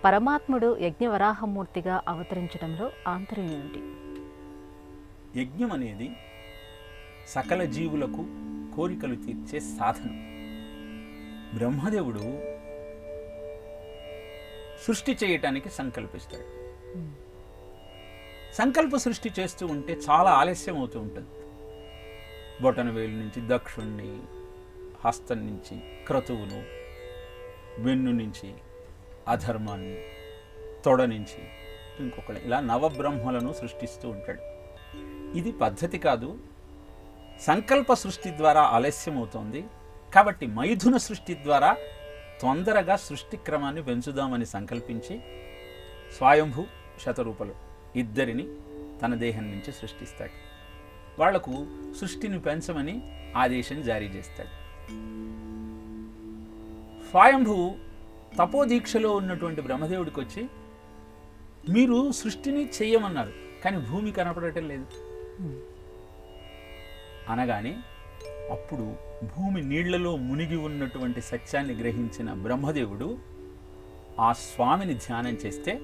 పరమాత్ముడు యజ్ఞవరాహమూర్తిగా అవతరించడంలో ఆంతర్యం ఏమిటి? యజ్ఞం అనేది సకల జీవులకు కోరికలు తీర్చే సాధనం. బ్రహ్మదేవుడు సృష్టి చేయటానికి సంకల్పిస్తాడు. సంకల్ప సృష్టి చేస్తూ ఉంటే చాలా ఆలస్యం అవుతూ ఉంటుంది. బొటనవేలు నుంచి దక్షుణ్ణి, హస్తం నుంచి క్రతువును, వెన్ను నుంచి అధర్మాన్ని, తొడ నుంచి ఇంకొకటి, ఇలా నవబ్రహ్మలను సృష్టిస్తూ ఉంటాడు. ఇది పద్ధతి కాదు. సంకల్ప సృష్టి ద్వారా ఆలస్యం అవుతోంది కాబట్టి మైథున సృష్టి ద్వారా తొందరగా సృష్టి క్రమాన్ని పెంచుదామని సంకల్పించి స్వయంభూ శతరూపలు ఇద్దరిని తన దేహం నుంచి సృష్టిస్తాడు. వాళ్లకు సృష్టిని పెంచమని ఆదేశం జారీ చేస్తాడు. స్వయంభూ తపోదీక్షలో ఉన్నటువంటి బ్రహ్మదేవుడికి వచ్చి, మీరు సృష్టిని చెయ్యమన్నారు కానీ భూమి కనపడటం లేదు అనగానే, అప్పుడు భూమి నీళ్లలో మునిగి ఉన్నటువంటి సత్యాన్ని గ్రహించిన బ్రహ్మదేవుడు ఆ స్వామిని ధ్యానం చేస్తే,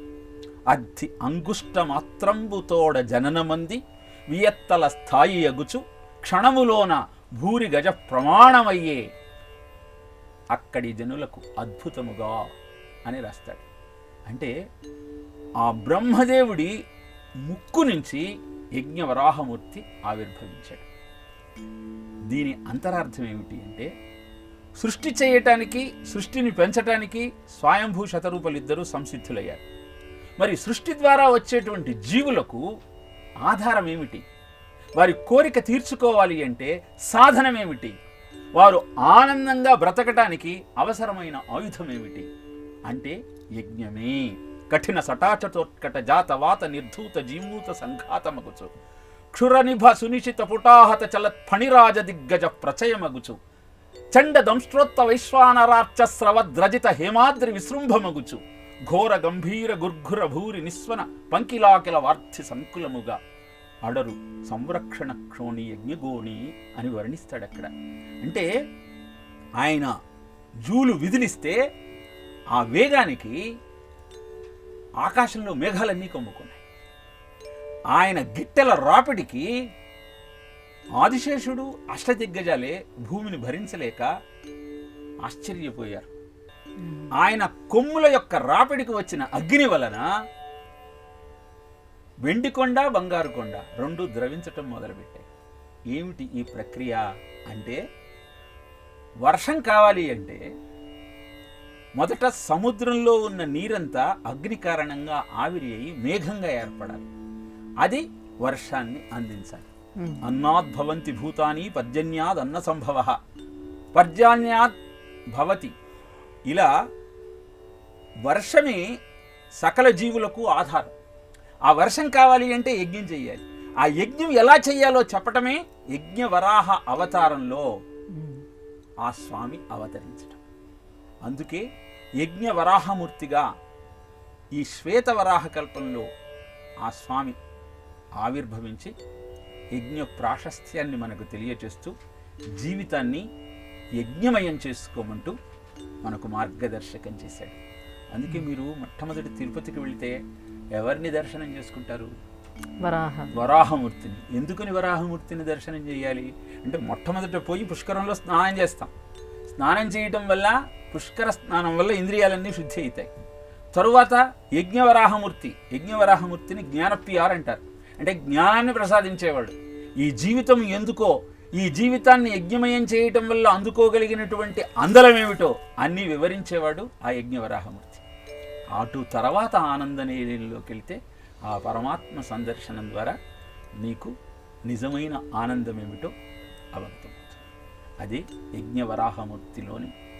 అద్ధి అంగుష్ట మాత్రంబుతోడ జననమంది వియత్తల స్థాయి అగుచు క్షణములోన భూరి గజ ప్రమాణమయ్యే అక్కడి జనులకు అద్భుతముగా అని రాస్తాడు. అంటే ఆ బ్రహ్మదేవుడి ముక్కు నుంచి యజ్ఞవరాహమూర్తి ఆవిర్భవించాడు. దీని అంతరార్థం ఏమిటి అంటే, సృష్టి చేయటానికి, సృష్టిని పెంచటానికి స్వయంభూ శతరూపలిద్దరూ సంసిద్ధులయ్యారు. మరి సృష్టి ద్వారా వచ్చేటువంటి జీవులకు ఆధారం ఏమిటి? వారి కోరిక తీర్చుకోవాలి అంటే సాధనం ఏమిటి? వారు ఆనందంగా బ్రతకటానికి అవసరమైన ఆయుధం ఏమిటి అంటే యజ్ఞమే. కఠిన సటాచటోత్కట జాతవాత నిర్ధూత జీమూత సంఘాతమగుచు క్షురనిభ సునిశిత పుటాహత చలత్ ఫణిరాజ దిగ్గజ ప్రచయమగుచు చండ దంష్ట్రోత్త వైశ్వానరార్చ స్రవద్రజిత హేమాద్రి విశృంభమగుచు ఘోర గంభీర గుర్ఘుర భూరి నిస్వన పంకిలాకిల వార్ధి సంకులముగా అడరు సంరక్షణ క్షోణి యజ్ఞగోణి అని వర్ణిస్తాడు అక్కడ. అంటే ఆయన జూలు విదిలిస్తే ఆ వేగానికి ఆకాశంలో మేఘాలన్నీ కమ్ముకున్నాయి. ఆయన గిట్టెల రాపిడికి ఆదిశేషుడు అష్టదిగ్గజాలే భూమిని భరించలేక ఆశ్చర్యపోయారు. ఆయన కొమ్ముల యొక్క రాపిడికి వచ్చిన అగ్ని వలన వెండికొండ, బంగారు కొండ రెండు ద్రవించటం మొదలుపెట్టాయి. ఏమిటి ఈ ప్రక్రియ అంటే, వర్షం కావాలి అంటే మొదట సముద్రంలో ఉన్న నీరంతా అగ్ని కారణంగా ఆవిరి అయి మేఘంగా ఏర్పడాలి. అది వర్షాన్ని అందించాలి. అన్నాద్భవంతి భూతాని పర్జన్యాద్ అన్న సంభవ పర్జన్యాద్ భవతి. ఇలా వర్షమే సకల జీవులకు ఆధారం. ఆ వర్షం కావాలి అంటే యజ్ఞం చెయ్యాలి. ఆ యజ్ఞం ఎలా చెయ్యాలో చెప్పటమే యజ్ఞవరాహ అవతారంలో ఆ స్వామి అవతరించటం. అందుకే యజ్ఞవరాహమూర్తిగా ఈ శ్వేతవరాహ కల్పంలో ఆ స్వామి ఆవిర్భవించి యజ్ఞ ప్రాశస్త్యాన్ని మనకు తెలియచేస్తూ జీవితాన్ని యజ్ఞమయం చేసుకోమంటూ మనకు మార్గదర్శకం చేశాడు. అందుకే మీరు మొట్టమొదటి తిరుపతికి వెళితే ఎవరిని దర్శనం చేసుకుంటారు? వరాహమూర్తిని. ఎందుకని వరాహమూర్తిని దర్శనం చేయాలి అంటే, మొట్టమొదట పోయి పుష్కరంలో స్నానం చేస్తాం. స్నానం చేయటం వల్ల, పుష్కర స్నానం వల్ల ఇంద్రియాలన్నీ శుద్ధి అవుతాయి. తరువాత యజ్ఞవరాహమూర్తిని జ్ఞానప్రియార్ అంటారు. అంటే జ్ఞానాన్ని ప్రసాదించేవాడు. ఈ జీవితం ఎందుకో, ఈ జీవితాన్ని యజ్ఞమయం చేయటం వల్ల అందుకోగలిగినటువంటి అందలమేమిటో అన్నీ వివరించేవాడు ఆ యజ్ఞవరాహమూర్తి. అటు తర్వాత ఆనందనేలోకి వెళ్తే ఆ పరమాత్మ సందర్శనం ద్వారా నీకు నిజమైన ఆనందం ఏమిటో అవగతమవుతుంది. అది యజ్ఞవరాహమూర్తిలోని